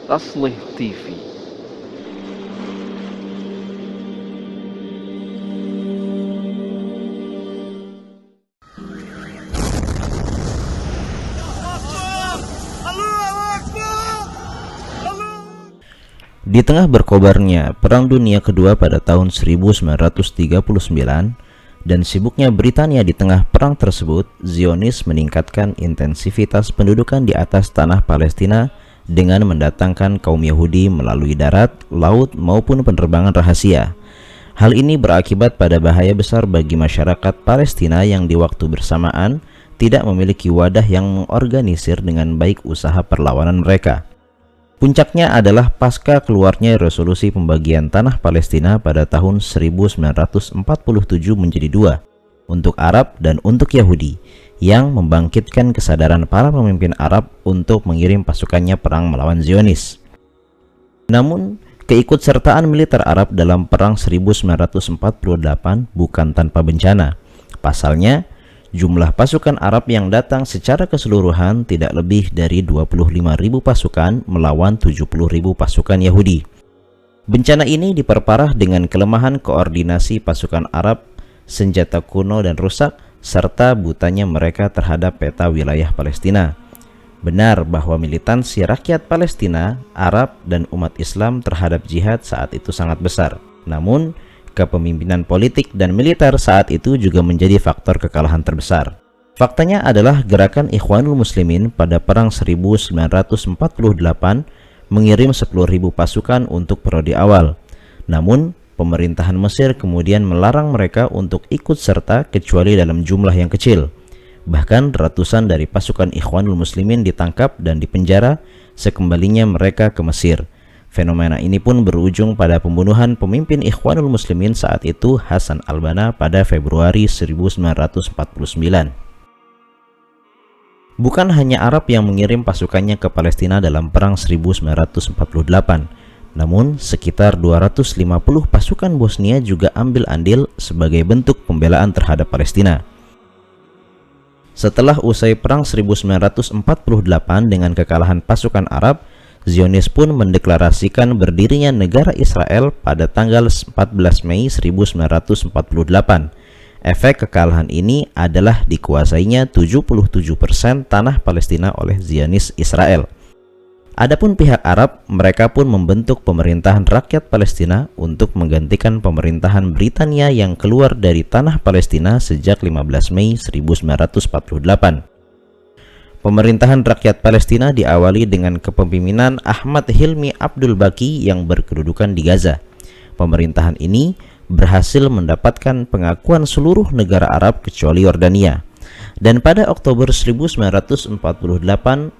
Taslih TV. Di tengah berkobarnya Perang Dunia Kedua pada tahun 1939 dan sibuknya Britania di tengah perang tersebut, Zionis meningkatkan intensivitas pendudukan di atas tanah Palestina dengan mendatangkan kaum Yahudi melalui darat, laut, maupun penerbangan rahasia. Hal ini berakibat pada bahaya besar bagi masyarakat Palestina yang di waktu bersamaan tidak memiliki wadah yang mengorganisir dengan baik usaha perlawanan mereka. Puncaknya adalah pasca keluarnya resolusi pembagian tanah Palestina pada tahun 1947 menjadi dua, untuk Arab dan untuk Yahudi, yang membangkitkan kesadaran para pemimpin Arab untuk mengirim pasukannya perang melawan Zionis. Namun, keikutsertaan militer Arab dalam perang 1948 bukan tanpa bencana. Pasalnya, jumlah pasukan Arab yang datang secara keseluruhan tidak lebih dari 25.000 pasukan melawan 70.000 pasukan Yahudi. Bencana ini diperparah dengan kelemahan koordinasi pasukan Arab, senjata kuno dan rusak, serta butanya mereka terhadap peta wilayah Palestina. Benar bahwa militansi rakyat Palestina, Arab, dan umat Islam terhadap jihad saat itu sangat besar. Namun, kepemimpinan politik dan militer saat itu juga menjadi faktor kekalahan terbesar. Faktanya adalah gerakan Ikhwanul Muslimin pada perang 1948 mengirim 10.000 pasukan untuk periode awal. Namun, pemerintahan Mesir kemudian melarang mereka untuk ikut serta kecuali dalam jumlah yang kecil. Bahkan ratusan dari pasukan Ikhwanul Muslimin ditangkap dan dipenjara sekembalinya mereka ke Mesir. Fenomena ini pun berujung pada pembunuhan pemimpin Ikhwanul Muslimin saat itu, Hasan al-Banna, pada Februari 1949. Bukan hanya Arab yang mengirim pasukannya ke Palestina dalam perang 1948, namun sekitar 250 pasukan Bosnia juga ambil andil sebagai bentuk pembelaan terhadap Palestina. Setelah usai perang 1948 dengan kekalahan pasukan Arab, Zionis pun mendeklarasikan berdirinya negara Israel pada tanggal 14 Mei 1948. Efek kekalahan ini adalah dikuasainya 77% tanah Palestina oleh Zionis Israel. Adapun pihak Arab, mereka pun membentuk pemerintahan rakyat Palestina untuk menggantikan pemerintahan Britania yang keluar dari tanah Palestina sejak 15 Mei 1948. Pemerintahan rakyat Palestina diawali dengan kepemimpinan Ahmad Hilmi Abdul Baqi yang berkedudukan di Gaza. Pemerintahan ini berhasil mendapatkan pengakuan seluruh negara Arab kecuali Yordania. Dan pada Oktober 1948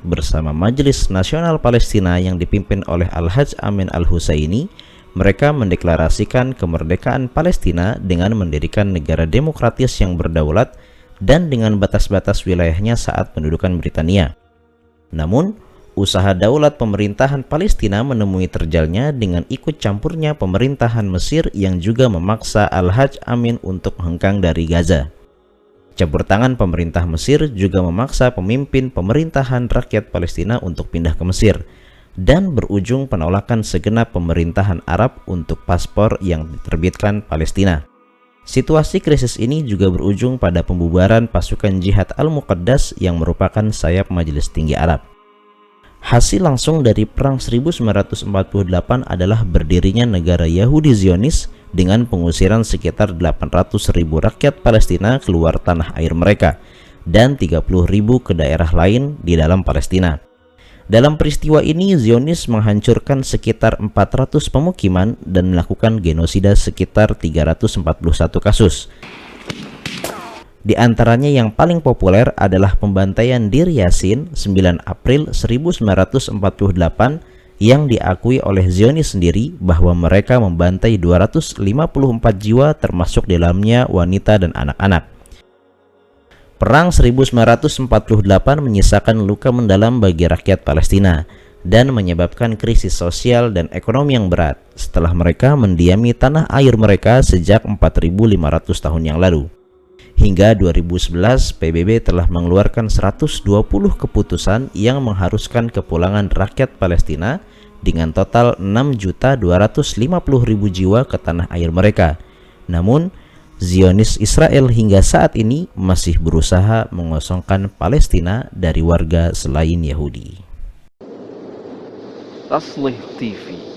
bersama Majelis Nasional Palestina yang dipimpin oleh Al-Hajj Amin Al-Husaini, mereka mendeklarasikan kemerdekaan Palestina dengan mendirikan negara demokratis yang berdaulat dan dengan batas-batas wilayahnya saat pendudukan Britania. Namun, usaha daulat pemerintahan Palestina menemui terjalnya dengan ikut campurnya pemerintahan Mesir yang juga memaksa Al-Hajj Amin untuk menghengkang dari Gaza. Campur tangan pemerintah Mesir juga memaksa pemimpin pemerintahan rakyat Palestina untuk pindah ke Mesir, dan berujung penolakan segenap pemerintahan Arab untuk paspor yang diterbitkan Palestina. Situasi krisis ini juga berujung pada pembubaran pasukan Jihad Al-Muqaddas yang merupakan sayap Majelis Tinggi Arab. Hasil langsung dari Perang 1948 adalah berdirinya negara Yahudi Zionis dengan pengusiran sekitar 800.000 rakyat Palestina keluar tanah air mereka dan 30.000 ke daerah lain di dalam Palestina. Dalam peristiwa ini, Zionis menghancurkan sekitar 400 pemukiman dan melakukan genosida sekitar 341 kasus. Di antaranya yang paling populer adalah pembantaian Dir Yassin 9 April 1948 yang diakui oleh Zionis sendiri bahwa mereka membantai 254 jiwa termasuk di dalamnya wanita dan anak-anak. Perang 1948 menyisakan luka mendalam bagi rakyat Palestina dan menyebabkan krisis sosial dan ekonomi yang berat setelah mereka mendiami tanah air mereka sejak 4.500 tahun yang lalu. Hingga 2011, PBB telah mengeluarkan 120 keputusan yang mengharuskan kepulangan rakyat Palestina dengan total 6.250.000 jiwa ke tanah air mereka. Namun, Zionis Israel hingga saat ini masih berusaha mengosongkan Palestina dari warga selain Yahudi. Taslih TV